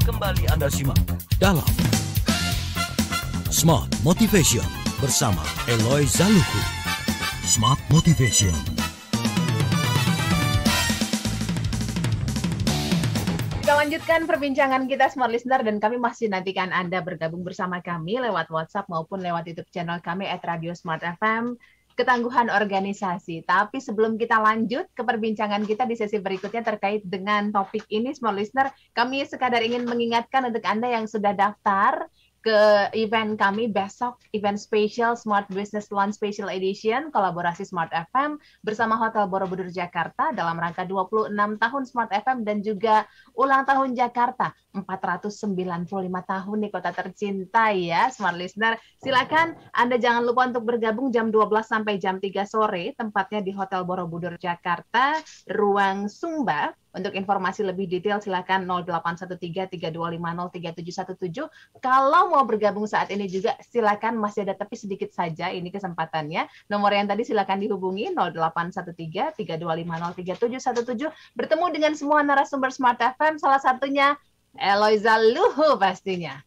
Kembali Anda simak dalam Smart Motivation bersama Eloy Zaluku. Smart Motivation. Kita lanjutkan perbincangan kita Smart Listener dan kami masih nantikan Anda bergabung bersama kami lewat WhatsApp maupun lewat YouTube channel kami @Radio Smart FM. Ketangguhan organisasi. Tapi sebelum kita lanjut ke perbincangan kita di sesi berikutnya terkait dengan topik ini, Smart Listener, kami sekadar ingin mengingatkan untuk Anda yang sudah daftar ke event kami besok, event spesial Smart Business Launch Special Edition, kolaborasi Smart FM bersama Hotel Borobudur Jakarta dalam rangka 26 tahun Smart FM dan juga ulang tahun Jakarta, 495 tahun nih kota tercinta ya, Smart Listener. Silakan Anda jangan lupa untuk bergabung jam 12 sampai jam 3 sore, tempatnya di Hotel Borobudur Jakarta, Ruang Sumba. Untuk informasi lebih detail silakan 0813-3250-3717. Kalau mau bergabung saat ini juga silakan, masih ada tapi sedikit saja ini kesempatannya. Nomor yang tadi silakan dihubungi 0813-3250-3717. Bertemu dengan semua narasumber Smart FM, salah satunya Eloy Zaluku pastinya.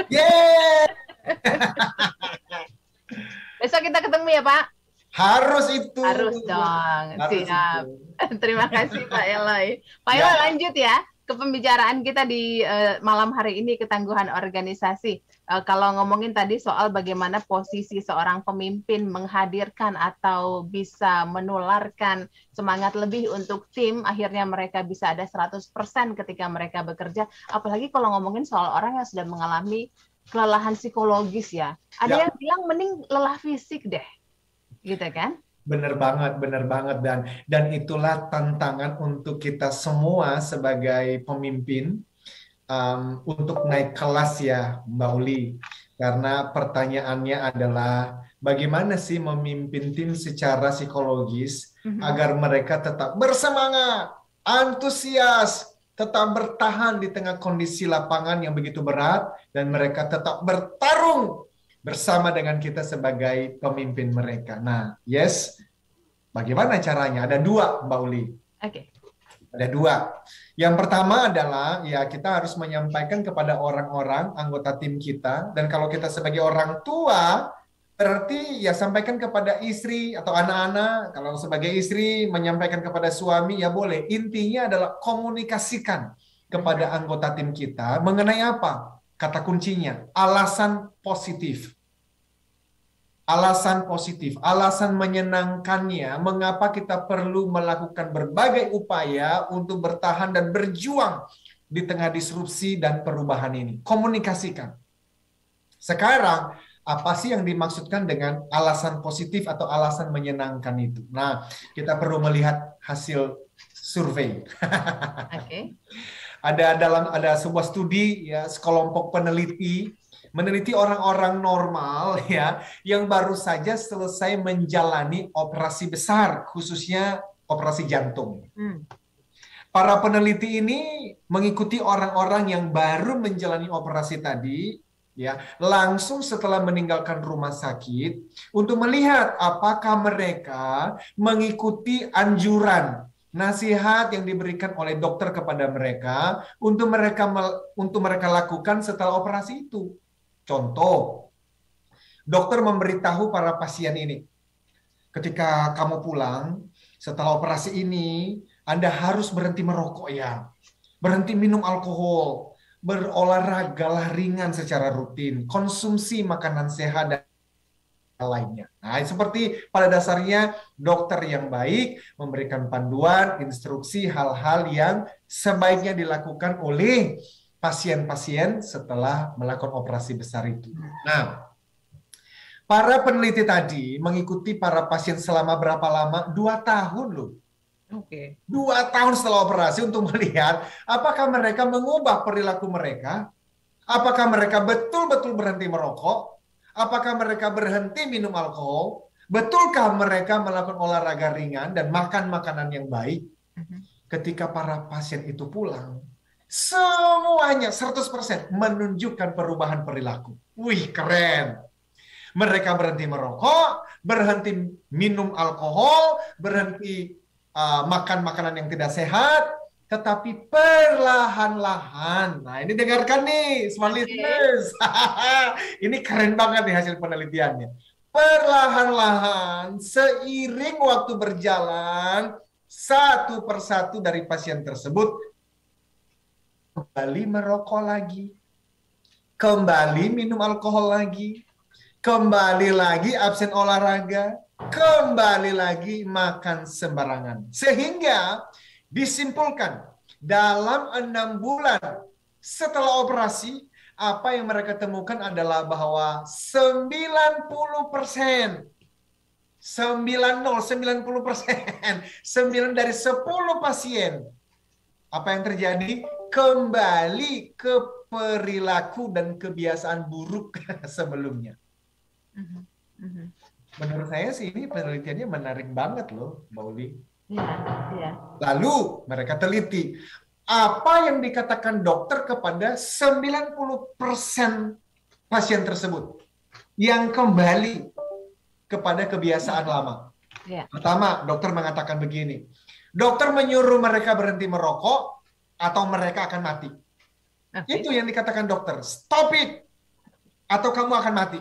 Yeay! Besok kita ketemu ya Pak? Harus itu. Harus dong. Harus siap. Itu. Terima kasih Pak Eloy. Pak Eloy lanjut ya ke pembicaraan kita di malam hari ini, ketangguhan organisasi. Kalau ngomongin tadi soal bagaimana posisi seorang pemimpin menghadirkan atau bisa menularkan semangat lebih untuk tim, akhirnya mereka bisa ada 100% ketika mereka bekerja. Apalagi kalau ngomongin soal orang yang sudah mengalami kelelahan psikologis ya. Ada yang bilang mending lelah fisik deh. Gitu kan? Bener banget dan itulah tantangan untuk kita semua sebagai pemimpin untuk naik kelas ya Mbak Uli, karena pertanyaannya adalah bagaimana sih memimpin tim secara psikologis agar mereka tetap bersemangat, antusias, tetap bertahan di tengah kondisi lapangan yang begitu berat dan mereka tetap bertarung bersama dengan kita sebagai pemimpin mereka. Nah, bagaimana caranya? Ada dua, Mbak Uli. Oke. Ada dua. Yang pertama adalah, ya kita harus menyampaikan kepada orang-orang, anggota tim kita, dan kalau kita sebagai orang tua, berarti ya sampaikan kepada istri atau anak-anak. Kalau sebagai istri, menyampaikan kepada suami, ya boleh. Intinya adalah komunikasikan kepada anggota tim kita mengenai apa? Kata kuncinya, alasan positif. Alasan positif, alasan menyenangkannya, mengapa kita perlu melakukan berbagai upaya untuk bertahan dan berjuang di tengah disrupsi dan perubahan ini. Komunikasikan. Sekarang, apa sih yang dimaksudkan dengan alasan positif atau alasan menyenangkan itu? Nah, kita perlu melihat hasil survei. Oke. Ada sebuah studi ya, sekelompok peneliti meneliti orang-orang normal ya yang baru saja selesai menjalani operasi besar, khususnya operasi jantung. Para peneliti ini mengikuti orang-orang yang baru menjalani operasi tadi ya, langsung setelah meninggalkan rumah sakit untuk melihat apakah mereka mengikuti anjuran nasihat yang diberikan oleh dokter kepada mereka untuk mereka lakukan setelah operasi itu. Contoh, dokter memberitahu para pasien ini, ketika kamu pulang setelah operasi ini, Anda harus berhenti merokok ya, berhenti minum alkohol, berolahragalah ringan secara rutin, konsumsi makanan sehat dan lainnya. Nah, seperti pada dasarnya dokter yang baik memberikan panduan, instruksi hal-hal yang sebaiknya dilakukan oleh pasien-pasien setelah melakukan operasi besar itu. Nah, para peneliti tadi mengikuti para pasien selama berapa lama? 2 tahun loh. Oke. 2 tahun setelah operasi untuk melihat apakah mereka mengubah perilaku mereka, apakah mereka betul-betul berhenti merokok, apakah mereka berhenti minum alkohol? Betulkah mereka melakukan olahraga ringan dan makan makanan yang baik? Ketika para pasien itu pulang, semuanya 100% menunjukkan perubahan perilaku. Wih, keren. Mereka berhenti merokok, berhenti minum alkohol, berhenti makan makanan yang tidak sehat, tetapi perlahan-lahan. Nah, ini dengarkan nih, smart listeners. Ini keren banget nih hasil penelitiannya. Perlahan-lahan, seiring waktu berjalan, satu persatu dari pasien tersebut kembali merokok lagi, kembali minum alkohol lagi, kembali lagi absen olahraga, kembali lagi makan sembarangan. Sehingga disimpulkan, dalam 6 bulan setelah operasi, apa yang mereka temukan adalah bahwa 90%, 9 dari 10 pasien, apa yang terjadi? Kembali ke perilaku dan kebiasaan buruk sebelumnya. Menurut saya sih ini penelitiannya menarik banget loh, Mbak Uli. Iya. Lalu mereka teliti apa yang dikatakan dokter kepada 90% pasien tersebut yang kembali kepada kebiasaan lama. Ya. Pertama, dokter mengatakan begini. Dokter menyuruh mereka berhenti merokok atau mereka akan mati. Itu yang dikatakan dokter. Stop it atau kamu akan mati.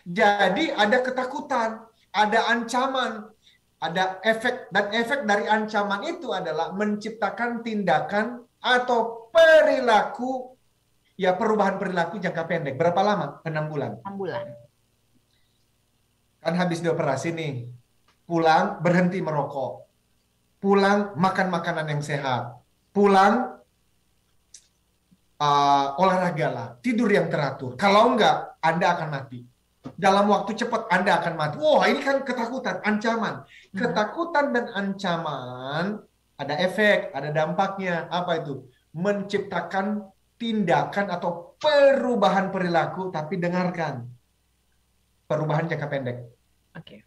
Jadi ada ketakutan, ada ancaman, ada efek, dan efek dari ancaman itu adalah menciptakan tindakan atau perilaku, ya perubahan perilaku jangka pendek. Berapa lama? 6 bulan. 6 bulan. Kan habis dioperasi nih, pulang berhenti merokok, pulang makan makanan yang sehat, pulang olahraga lah, tidur yang teratur. Kalau enggak, Anda akan mati. Dalam waktu cepat Anda akan mati. Wah, ini kan ketakutan, ancaman. Ketakutan dan ancaman ada efek, ada dampaknya. Apa itu? Menciptakan tindakan atau perubahan perilaku, tapi dengarkan. Perubahan jangka pendek. Oke.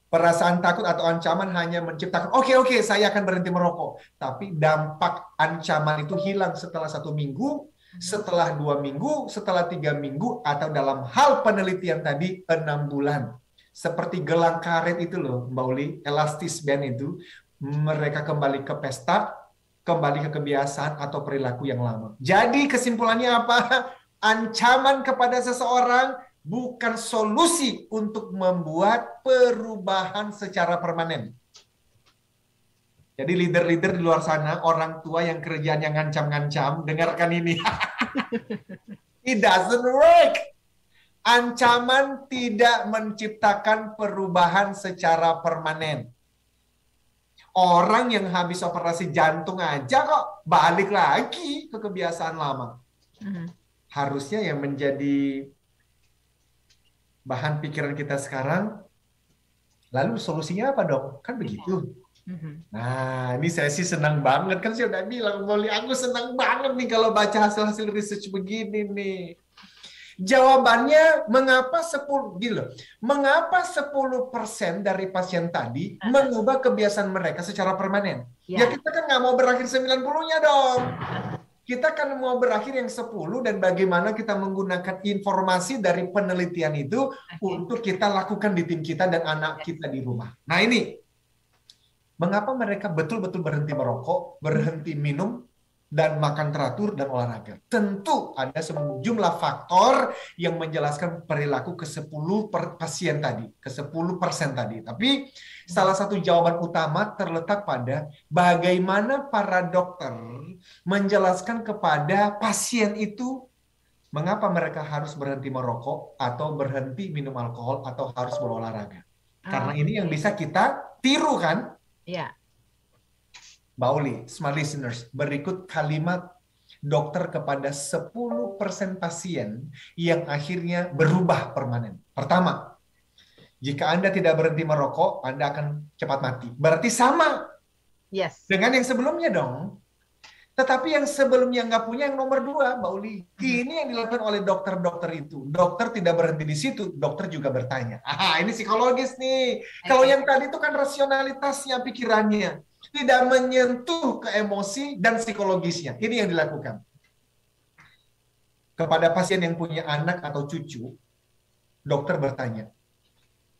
Perasaan takut atau ancaman hanya menciptakan, oke, saya akan berhenti merokok. Tapi dampak ancaman itu hilang setelah 1 minggu, setelah 2 minggu, setelah 3 minggu, atau dalam hal penelitian tadi 6 bulan. Seperti gelang karet itu loh, Mbak Uli, elastis band itu, mereka kembali ke pesta, kembali ke kebiasaan atau perilaku yang lama. Jadi kesimpulannya apa? Ancaman kepada seseorang bukan solusi untuk membuat perubahan secara permanen. Jadi leader-leader di luar sana, orang tua yang kerjanya ngancam-ngancam, dengarkan ini. It doesn't work. Ancaman tidak menciptakan perubahan secara permanen. Orang yang habis operasi jantung aja kok balik lagi ke kebiasaan lama. Harusnya yang menjadi bahan pikiran kita sekarang, lalu solusinya apa dong? Kan begitu. Nah, ini saya sih senang banget. Kan saya udah bilang, Molly, aku senang banget nih kalau baca hasil-hasil research begini nih. Jawabannya, mengapa 10% dari pasien tadi mengubah kebiasaan mereka secara permanen? Ya kita kan nggak mau berakhir 90-nya dong. Kita kan mau berakhir yang 10, dan bagaimana kita menggunakan informasi dari penelitian itu untuk kita lakukan di tim kita dan anak kita di rumah. Nah ini, mengapa mereka betul-betul berhenti merokok, berhenti minum, dan makan teratur dan olahraga? Tentu ada sejumlah faktor yang menjelaskan perilaku ke 10 pasien tadi, ke 10% tadi. Tapi salah satu jawaban utama terletak pada bagaimana para dokter menjelaskan kepada pasien itu mengapa mereka harus berhenti merokok atau berhenti minum alkohol atau harus berolahraga. Karena ini yang bisa kita tiru kan? Iya. Mbak Uli, smart listeners, berikut kalimat dokter kepada 10% pasien yang akhirnya berubah permanen. Pertama, jika Anda tidak berhenti merokok, Anda akan cepat mati. Berarti sama dengan yang sebelumnya dong. Tetapi yang sebelumnya nggak punya, yang nomor 2, Mbak Uli. Ini yang dilakukan oleh dokter-dokter itu. Dokter tidak berhenti di situ, dokter juga bertanya. Ini psikologis nih. Kalau yang tadi itu kan rasionalitasnya, pikirannya. Tidak menyentuh ke emosi dan psikologisnya. Ini yang dilakukan. Kepada pasien yang punya anak atau cucu, dokter bertanya,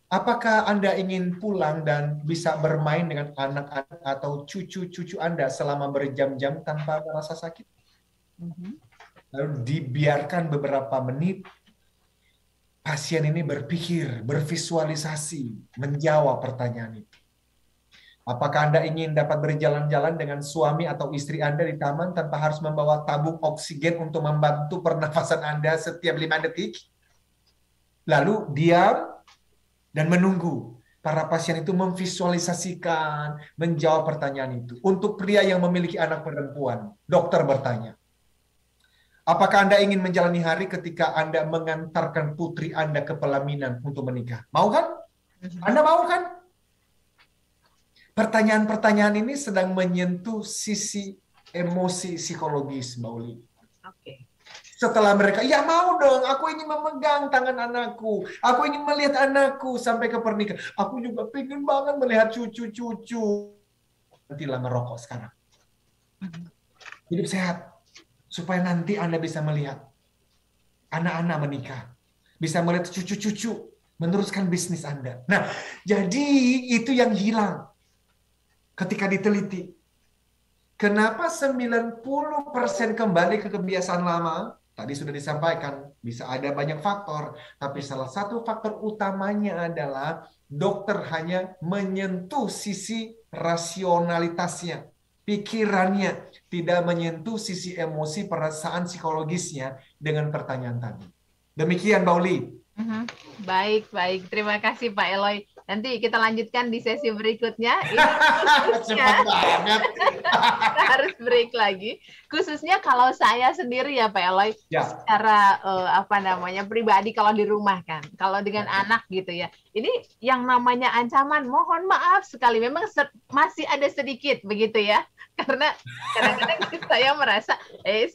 Apakah Anda ingin pulang dan bisa bermain dengan anak-anak atau cucu-cucu Anda selama berjam-jam tanpa merasa sakit? Lalu dibiarkan beberapa menit, pasien ini berpikir, bervisualisasi, menjawab pertanyaan itu. Apakah Anda ingin dapat berjalan-jalan dengan suami atau istri Anda di taman tanpa harus membawa tabung oksigen untuk membantu pernafasan Anda setiap 5 detik? Lalu diam dan menunggu. Para pasien itu memvisualisasikan, menjawab pertanyaan itu. Untuk pria yang memiliki anak perempuan, dokter bertanya, apakah Anda ingin menjalani hari ketika Anda mengantarkan putri Anda ke pelaminan untuk menikah? Mau kan? Anda mau kan? Pertanyaan-pertanyaan ini sedang menyentuh sisi emosi psikologis, Mbak Uli. Oke. Setelah mereka, ya mau dong, aku ingin memegang tangan anakku, aku ingin melihat anakku sampai ke pernikahan, aku juga pengen banget melihat cucu-cucu. Nantilah merokok sekarang. Hidup sehat, supaya nanti Anda bisa melihat anak-anak menikah, bisa melihat cucu-cucu, meneruskan bisnis Anda. Nah, jadi itu yang hilang ketika diteliti. Kenapa 90% kembali ke kebiasaan lama? Tadi sudah disampaikan, bisa ada banyak faktor, tapi salah satu faktor utamanya adalah dokter hanya menyentuh sisi rasionalitasnya, pikirannya, tidak menyentuh sisi emosi, perasaan psikologisnya dengan pertanyaan tadi. Demikian, Mbak Uli. Baik. Terima kasih Pak Eloy. Nanti kita lanjutkan di sesi berikutnya. Cepat banget. Kita harus break lagi. Khususnya kalau saya sendiri ya Pak Eloy, secara pribadi kalau di rumah kan, kalau dengan anak gitu ya. Ini yang namanya ancaman, mohon maaf sekali, memang masih ada sedikit begitu ya. Karena kadang-kadang saya merasa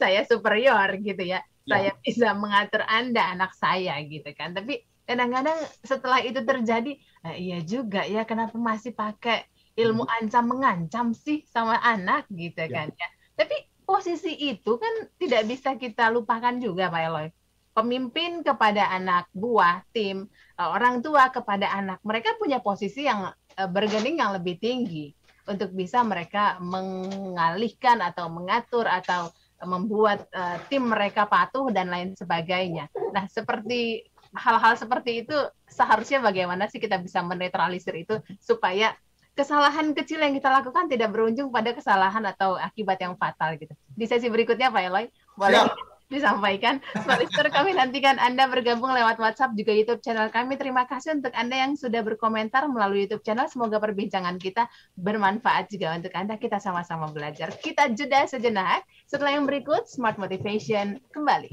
saya superior gitu ya. Saya bisa mengatur Anda, anak saya gitu kan. Tapi kadang-kadang setelah itu terjadi, iya juga ya, kenapa masih pakai ilmu ancam mengancam sih sama anak gitu kan ya. Tapi posisi itu kan tidak bisa kita lupakan juga Pak Eloy. Pemimpin kepada anak buah, tim, orang tua kepada anak, mereka punya posisi yang bergening yang lebih tinggi untuk bisa mereka mengalihkan atau mengatur atau membuat tim mereka patuh dan lain sebagainya. Nah, seperti hal-hal seperti itu seharusnya bagaimana sih kita bisa menetralisir itu supaya kesalahan kecil yang kita lakukan tidak berujung pada kesalahan atau akibat yang fatal gitu. Di sesi berikutnya Pak Eloy, boleh disampaikan. Listener, kami nantikan Anda bergabung lewat WhatsApp juga YouTube channel kami. Terima kasih untuk Anda yang sudah berkomentar melalui YouTube channel. Semoga perbincangan kita bermanfaat juga untuk Anda. Kita sama-sama belajar. Kita jeda sejenak. Setelah yang berikut, Smart Motivation kembali.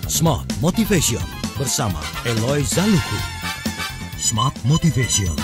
Smart Motivation bersama Eloy Zaluku. Smart Motivation.